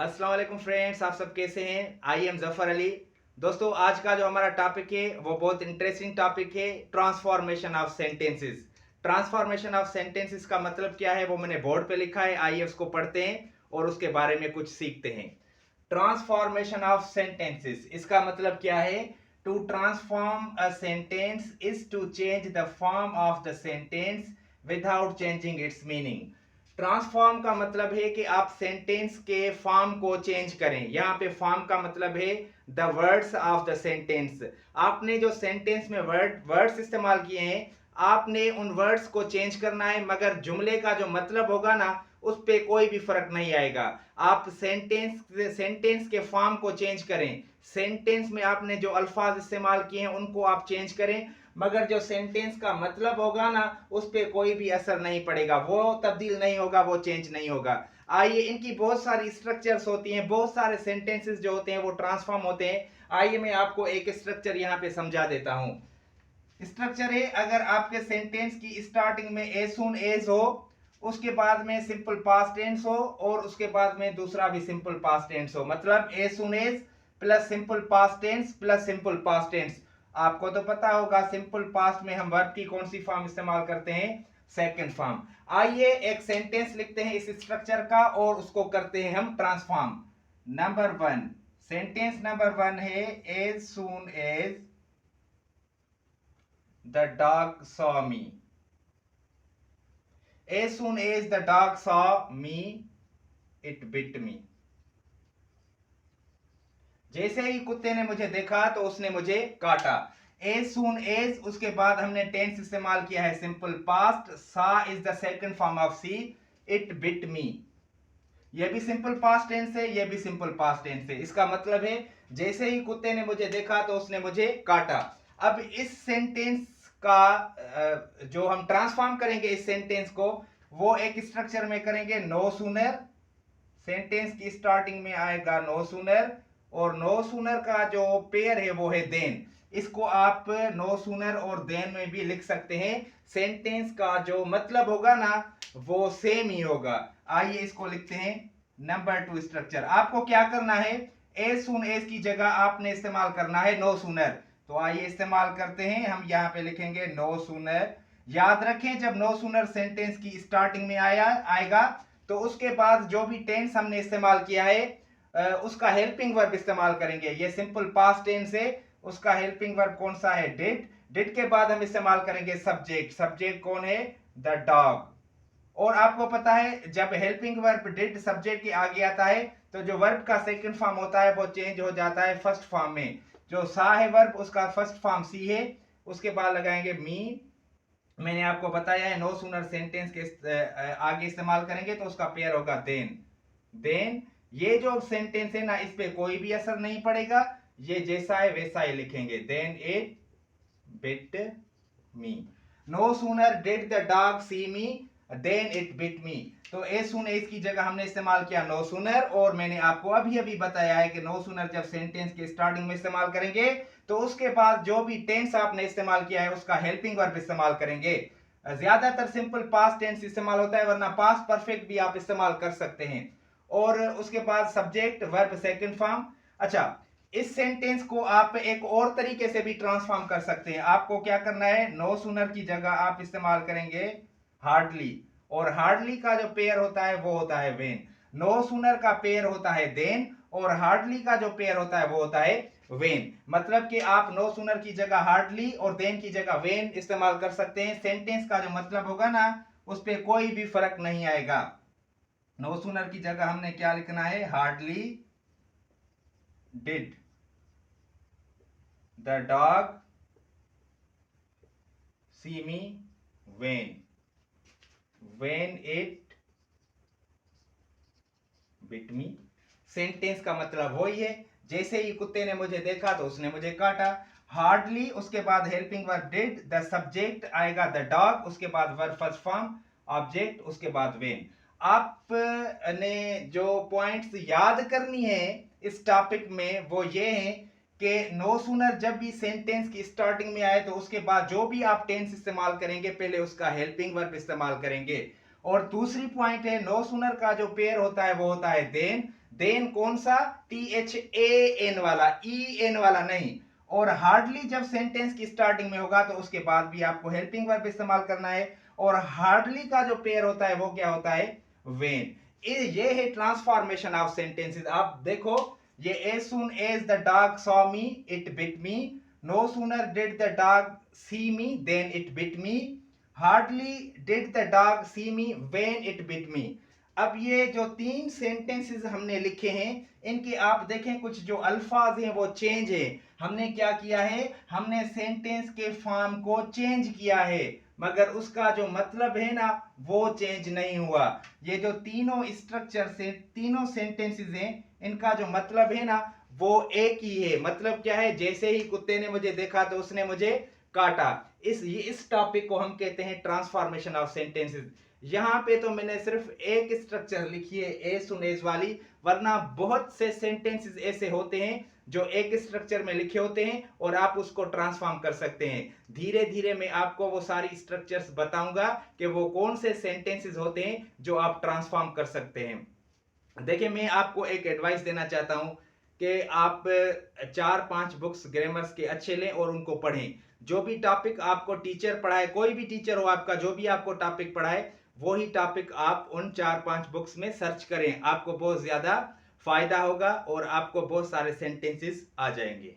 अस्सलाम वालेकुम फ्रेंड्स, आप सब कैसे हैं? I am Zafar Ali. दोस्तों, आज का जो हमारा टॉपिक है वो बहुत इंटरेस्टिंग टॉपिक है, transformation of sentences. Transformation of sentences का मतलब क्या है वो मैंने बोर्ड पे लिखा है, आइए उसको पढ़ते हैं और उसके बारे में कुछ सीखते हैं। ट्रांसफॉर्मेशन ऑफ सेंटेंसेस, इसका मतलब क्या है? To transform a sentence is to change the form of the sentence without changing its meaning. Transform का मतलब है कि आप सेंटेंस के फॉर्म को चेंज करें। यहाँ पे फॉर्म का मतलब है the words of the sentence. आपने जो सेंटेंस में वर्ड्स इस्तेमाल किए हैं, आपने उन वर्ड्स को चेंज करना है, मगर जुमले का जो मतलब होगा ना, उस पे कोई भी फर्क नहीं आएगा। आप सेंटेंस के फॉर्म को चेंज करें। सेंटेंस में आपने जो अल्फाज इस्तेमाल किए हैं उनको आप चेंज करें, मगर जो सेंटेंस का मतलब होगा ना, उस पर कोई भी असर नहीं पड़ेगा, वो तब्दील नहीं होगा, वो चेंज नहीं होगा। आइए, इनकी बहुत सारी स्ट्रक्चर्स होती हैं, बहुत सारे सेंटेंसेस जो होते हैं वो ट्रांसफॉर्म होते हैं। आइए मैं आपको एक स्ट्रक्चर यहाँ पे समझा देता हूँ। स्ट्रक्चर है, अगर आपके सेंटेंस की स्टार्टिंग में एज सून एज हो, उसके बाद में सिंपल पास्ट टेंस हो और उसके बाद में दूसरा भी सिंपल पास्ट टेंस हो, मतलब as soon as plus simple past tense plus simple past tense. आपको तो पता होगा सिंपल पास्ट में हम वर्ब की कौन सी फॉर्म इस्तेमाल करते हैं? Second form. आइए एक सेंटेंस लिखते हैं इस स्ट्रक्चर का और उसको करते हैं हम transform. Number one, sentence number one है as soon as the dog saw me. As soon as the dog saw me, it bit me. जैसे ही कुत्ते ने मुझे देखा तो उसने मुझे काटा। एज सून एज, उसके बाद हमने टेंस इस्तेमाल किया है simple past. Saw is the second form of see. It bit me, ये भी सिंपल पास्ट टेंस है, ये भी सिंपल पास्ट टेंस है। इसका मतलब है जैसे ही कुत्ते ने मुझे देखा तो उसने मुझे काटा। अब इस सेंटेंस का जो हम ट्रांसफॉर्म करेंगे इस सेंटेंस को, वो एक स्ट्रक्चर में करेंगे। नो सूनर, सेंटेंस की स्टार्टिंग में आएगा नो सूनर, और नो सूनर का जो पेयर है वो है देन। इसको आप नो सूनर और देन में भी लिख सकते हैं। सेंटेंस का जो मतलब होगा ना, वो सेम ही होगा। आइए इसको लिखते हैं। नंबर टू स्ट्रक्चर, आपको क्या करना है? एज सून एज की जगह आपने इस्तेमाल करना है नो सूनर। तो आइए इस्तेमाल करते हैं। हम यहाँ पे लिखेंगे नो सूनर। याद रखें, जब नो सूनर सेंटेंस की स्टार्टिंग में आएगा तो उसके बाद जो भी टेंस हमने इस्तेमाल किया है उसका हेल्पिंग वर्ब इस्तेमाल करेंगे। ये सिंपल पास्ट टेंस है, उसका हेल्पिंग वर्ब कौन सा है? डिड। डिड के बाद हम इस्तेमाल करेंगे सब्जेक्ट। सब्जेक्ट कौन है? The dog. और आपको पता है जब हेल्पिंग वर्ब डिड सब्जेक्ट के आगे आता है तो जो वर्ब का सेकंड फॉर्म होता है वो चेंज हो जाता है फर्स्ट फॉर्म में। जो सा है वर्ब, उसका फर्स्ट फॉर्म सी है, उसके बाद लगाएंगे मी। मैंने आपको बताया है नो सूनर सेंटेंस के आगे इस्तेमाल करेंगे तो उसका पेयर होगा देन। देन ये जो सेंटेंस है ना, इस पे कोई भी असर नहीं पड़ेगा, ये जैसा है वैसा ही लिखेंगे। Then it bit me. No sooner did the dog see me, then it bit me. तो ए सुन एज की जगह हमने इस्तेमाल किया नो सूनर, और मैंने आपको अभी अभी बताया है कि नो सूनर जब सेंटेंस के स्टार्टिंग में इस्तेमाल करेंगे तो उसके बाद जो भी टेंस आपने इस्तेमाल किया है उसका हेल्पिंग वर्ब इस्तेमाल करेंगे। ज्यादातर सिंपल पास्ट टेंस इस्तेमाल होता है, वरना पास्ट परफेक्ट भी आप इस्तेमाल कर सकते हैं। और उसके बाद सब्जेक्ट वर्ब सेकंड फॉर्म। अच्छा, इस सेंटेंस को आप एक और तरीके से भी ट्रांसफॉर्म कर सकते हैं। आपको क्या करना है? नो सूनर की जगह आप इस्तेमाल करेंगे हार्डली, और हार्डली का जो पेयर होता है वो होता है वेन। नो सूनर का पेयर होता है देन, और हार्डली का जो पेयर होता है वो होता है वेन। मतलब कि आप नो सूनर की जगह हार्डली और देन की जगह वेन इस्तेमाल कर सकते हैं। सेंटेंस का जो मतलब होगा ना, उस पर कोई भी फर्क नहीं आएगा। नो सूनर की जगह हमने क्या लिखना है? Hardly did the dog see me when it bit me. Sentence का मतलब वही है, जैसे ही कुत्ते ने मुझे देखा तो उसने मुझे काटा। हार्डली, उसके बाद helping verb did, the subject आएगा द डॉग, उसके बाद वर्ब फर्स्ट फॉर्म, ऑब्जेक्ट, उसके बाद वेन। आपने जो पॉइंट्स याद करनी है इस टॉपिक में वो ये है कि नो सूनर जब भी सेंटेंस की स्टार्टिंग में आए तो उसके बाद जो भी आप टेंस इस्तेमाल करेंगे पहले उसका हेल्पिंग वर्ब इस्तेमाल करेंगे। और दूसरी पॉइंट है, नो सूनर का जो पेयर होता है वो होता है देन। देन कौन सा, THAN वाला, EN वाला नहीं। और हार्डली जब सेंटेंस की स्टार्टिंग में होगा तो उसके बाद भी आपको हेल्पिंग वर्ब इस्तेमाल करना है। और हार्डली का जो पेयर होता है वो क्या होता है, वेन। ये है ट्रांसफॉर्मेशन ऑफ सेंटेंसेस। आप देखो ये as soon as the dog saw me it bit me, no sooner did the dog see me then it bit me, hardly did the dog see me when it bit me। अब ये जो 3 sentences हमने लिखे हैं इनके आप देखें कुछ जो अल्फाज हैं वो चेंज है। हमने क्या किया है, हमने सेंटेंस के फॉर्म को चेंज किया है, मगर उसका जो मतलब है ना वो चेंज नहीं हुआ। ये जो तीनों स्ट्रक्चर से तीनों सेंटेंसेस हैं इनका जो मतलब है ना वो एक ही है। मतलब क्या है, जैसे ही कुत्ते ने मुझे देखा तो उसने मुझे काटा। इस टॉपिक को हम कहते हैं ट्रांसफॉर्मेशन ऑफ सेंटेंसेस। यहां पे तो मैंने सिर्फ एक स्ट्रक्चर लिखी है as soon as वाली, वरना बहुत से सेंटेंसेस ऐसे होते हैं जो एक स्ट्रक्चर में लिखे होते हैं और आप उसको ट्रांसफॉर्म कर सकते हैं। धीरे धीरे मैं आपको वो सारी स्ट्रक्चर्स बताऊंगा कि वो कौन से सेंटेंसेस होते हैं जो आप ट्रांसफॉर्म कर सकते हैं। देखिए मैं आपको एक एडवाइस देना चाहता हूं कि आप 4-5 बुक्स ग्रामर्स के अच्छे लें और उनको पढ़ें। जो भी टॉपिक आपको टीचर पढ़ाए, कोई भी टीचर हो आपका, जो भी आपको टॉपिक पढ़ाए वही टॉपिक आप उन 4-5 बुक्स में सर्च करें। आपको बहुत ज्यादा फायदा होगा और आपको बहुत सारे सेंटेंसेस आ जाएंगे।